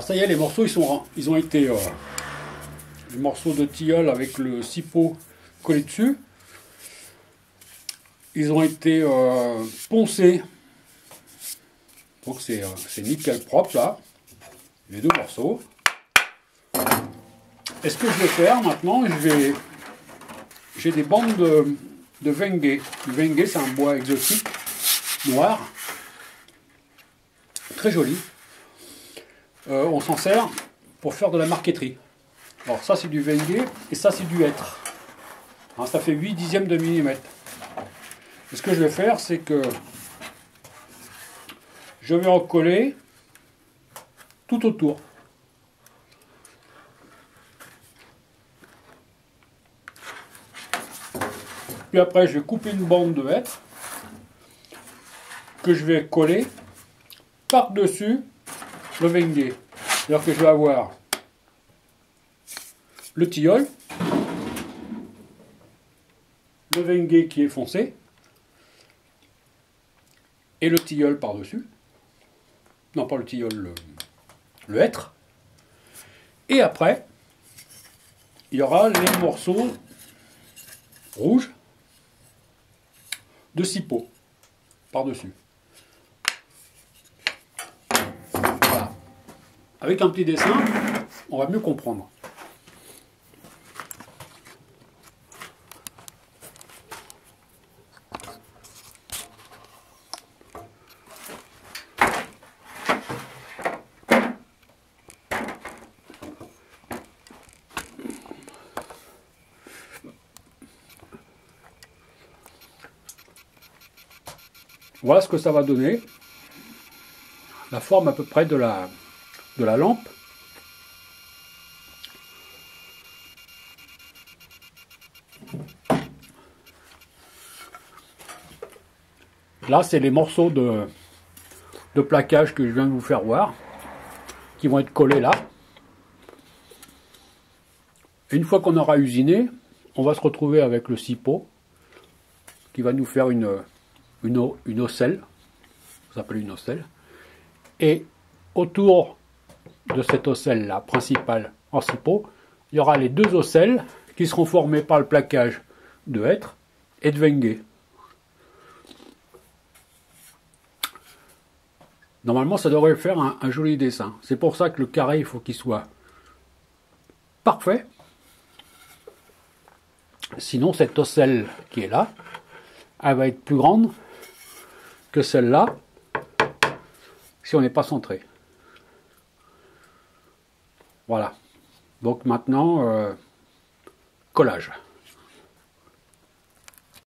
ça y est, les morceaux ils ont été les morceaux de tilleul avec le cipeau collé dessus. Ils ont été poncés. Donc c'est nickel propre là. Les deux morceaux. Et ce que je vais faire maintenant, j'ai des bandes de Wenge. Le Wenge, c'est un bois exotique, noir, très joli. On s'en sert pour faire de la marqueterie. Alors ça c'est du Wenge et ça c'est du hêtre. Alors, ça fait 8 dixièmes de millimètre. Et ce que je vais faire, c'est que je vais en coller tout autour. Puis après, je vais couper une bande de hêtre que je vais coller par-dessus le Wenge. C'est-à-dire que je vais avoir le tilleul, le Wenge qui est foncé, et le tilleul par-dessus. Non, pas le tilleul, le hêtre. Et après, il y aura les morceaux rouges de cipeau par-dessus. Voilà. Avec un petit dessin, on va mieux comprendre. Voilà ce que ça va donner. La forme à peu près de la lampe. Là, c'est les morceaux de plaquage que je viens de vous faire voir, qui vont être collés là. Et une fois qu'on aura usiné, on va se retrouver avec le cipeau, qui va nous faire une ocelle, ça s'appelle une ocelle, et autour de cette ocelle là principale en cipeau, il y aura les deux ocelles qui seront formées par le plaquage de hêtre et de Wenge. Normalement ça devrait faire un joli dessin. C'est pour ça que le carré il faut qu'il soit parfait, sinon cette ocelle qui est là, elle va être plus grande que celle-là si on n'est pas centré. Voilà. Donc maintenant, collage.